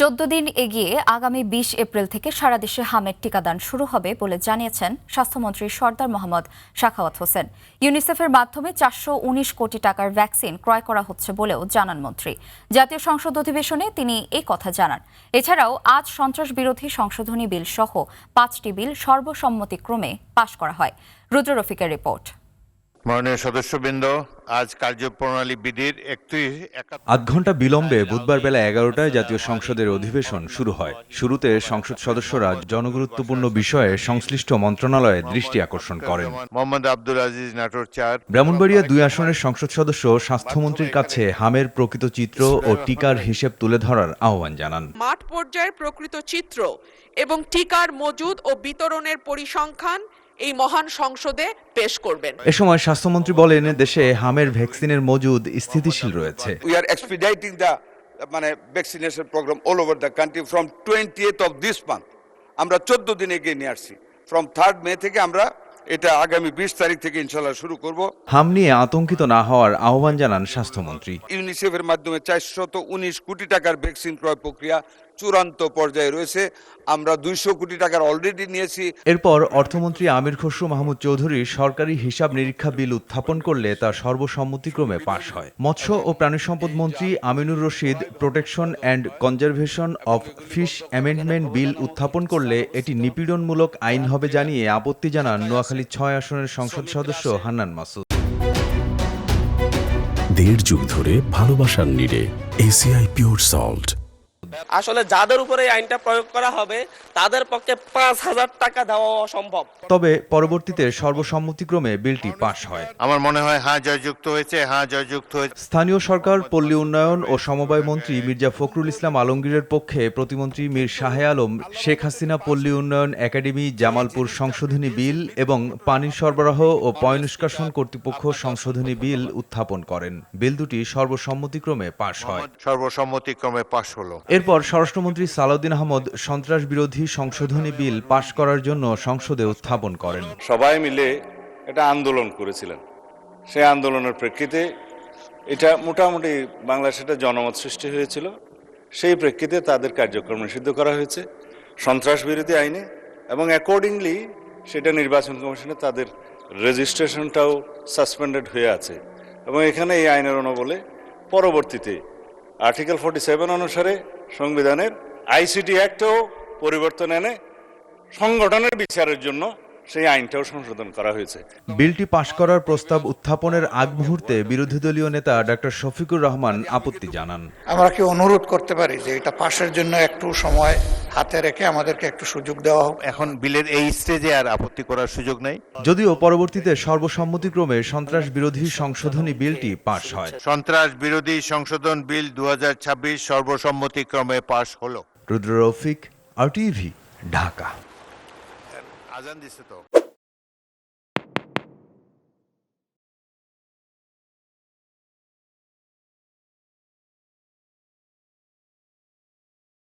14 দিন এগিয়ে আগামী 20 এপ্রিল থেকে সারা দেশে হামের টিকাদান শুরু হবে বলে জানিয়েছেন স্বাস্থ্যমন্ত্রী সরদার মোহাম্মদ সাখাওয়াত হোসেন। ইউনিসেফের মাধ্যমে 419 কোটি টাকার ভ্যাকসিন ক্রয় করা হচ্ছে বলেও জানান মন্ত্রী। জাতীয় সংসদ অধিবেশনে তিনি এই কথা জানান। এছাড়াও আজ সন্ত্রাস বিরোধী সংশোধনী বিল সহ 5টি বিল সর্বসম্মতিক্রমে পাশ করা হয়। রুদ্র রফিকের রিপোর্ট। মাননীয় সদস্যবৃন্দ, আজ কার্যপ্রণালী বিধির ৮ ঘণ্টা বিলম্বে বুধবার বেলা ১১টায় জাতীয় সংসদের অধিবেশন শুরু হয়। শুরুতে সংসদ সদস্যরা জনগুরুত্বপূর্ণ বিষয়ে সংশ্লিষ্ট মন্ত্রণালয়ে দৃষ্টি আকর্ষণ করেন। মোহাম্মদ আব্দুল আজিজ নাটোর 4, ব্রাহ্মণবাড়িয়া 2 আসনের সংসদ সদস্য স্বাস্থ্যমন্ত্রীর কাছে হামের প্রকৃত চিত্র ও টিকার হিসেব তুলে ধরার আহ্বান জানান। মাঠ পর্যায়ের প্রকৃত চিত্র এবং টিকার মজুদ ও বিতরণের পরিসংখ্যান এই মহান সংসদে পেশ করবেন। এ সময় স্বাস্থ্যমন্ত্রী বলেন, দেশে হামের ভ্যাকসিনের মজুদ স্থিতিশীল রয়েছে। We are expediting the vaccination program all over the country from 20th of this month. আমরা 14 দিন এগিয়ে নিয়ে আসছি। From 3rd May থেকে আমরা এটা আগামী 20 তারিখ থেকে ইনশাআল্লাহ শুরু করব। হাম নিয়ে আতঙ্কিত না হওয়ার আহ্বান জানান স্বাস্থ্যমন্ত্রী। ইউনিসেফের মাধ্যমে 419 কোটি টাকার ভ্যাকসিন ক্রয় প্রক্রিয়া চূড়ান্ত পর্যায়ে রয়েছে। আমরা 200 কোটি টাকার অলরেডি নিয়েছি। এরপর অর্থমন্ত্রী আমির খসরু মাহমুদ চৌধুরী সরকারি হিসাব নিরীক্ষা বিল উত্থাপন করলে তা সর্বসম্মতিক্রমে পাশ হয়। মৎস্য ও প্রাণী সম্পদ মন্ত্রী Aminur Rashid protection and conservation of fish amendment bill উত্থাপন করলে এটি নিপীড়নমূলক আইন হবে জানিয়ে আপত্তি জানান নোয়াখালী 6 আসনের সংসদ সদস্য হান্নান মাসুদ। 1.5 যুগ ধরে ভালোবাসার নিড়ে এসিআই পিওর সল্ট। আসলে যাদের উপরে এই আইনটা প্রয়োগ করা হবে তাদের পক্ষে 5,000 টাকা দেওয়া অসম্ভব। তবে পরবর্তীতে সর্বসম্মতিক্রমে বিলটি পাশ হয়। আমার মনে হয় জয়যুক্ত হয়েছে। জয়যুক্ত হয়েছে। স্থানীয় সরকার, পল্লী উন্নয়ন ও সমবায় মন্ত্রী মির্জা ফখরুল ইসলাম আলমগীরের পক্ষে প্রতিমন্ত্রী মীর শাহে আলম শেখ হাসিনা পল্লী উন্নয়ন একাডেমি জামালপুর সংশোধনী বিল এবং পানি সরবরাহ ও পয়ঃনিষ্কাশন কর্তৃপক্ষ সংশোধনী বিল উত্থাপন করেন। বিল দুটি সর্বসম্মতিক্রমে পাশ হয়। সর্বসম্মতিক্রমে পাশ হলো। এরপর স্বরাষ্ট্রমন্ত্রী সালাউদ্দিন আহমদ সন্ত্রাস বিরোধী সংশোধনী বিল পাশ করার জন্য সংসদে উত্থাপন করেন। সবাই মিলে এটা আন্দোলন করেছিলেন। সেই আন্দোলনের প্রেক্ষিতে এটা মোটামুটি বাংলাদেশে একটা জনমত সৃষ্টি হয়েছিল। সেই প্রেক্ষিতে তাদের কার্যক্রম নিষিদ্ধ করা হয়েছে সন্ত্রাস বিরোধী আইনে, এবং অ্যাকর্ডিংলি সেটা নির্বাচন কমিশনে তাদের রেজিস্ট্রেশনটাও সাসপেন্ডেড হয়ে আছে। এবং এখানে এই আইনের অনুবলে পরবর্তীতে আর্টিকেল 47 অনুসারে সংবিধানের আইসিটি অ্যাক্টেও পরিবর্তন এনে সংগঠনের বিচারের জন্য সেই আইনটাও সংশোধন করা হয়েছে। বিলটি পাশ করার প্রস্তাব উত্থাপনের আগ মুহূর্তে বিরোধী দলীয় নেতা ডক্টর শফিকুর রহমান আপত্তি জানান। আমরা কি অনুরোধ করতে পারি যে এটা পাশের জন্য একটু সময় হাতে রেখে আমাদেরকে একটু সুযোগ দেওয়া হোক। এখন বিলের এই স্টেজে আর আপত্তি করার সুযোগ নেই। যদিও পরবর্তীতে সর্বসম্মতিক্রমে সন্ত্রাস বিরোধী সংশোধনী বিলটি পাশ হয়। সন্ত্রাস বিরোধী সংশোধন বিল 2026 সর্বসম্মতিক্রমে পাশ হলো। রুদ্র রফিক, RTV, ঢাকা। আজান দিছে তো।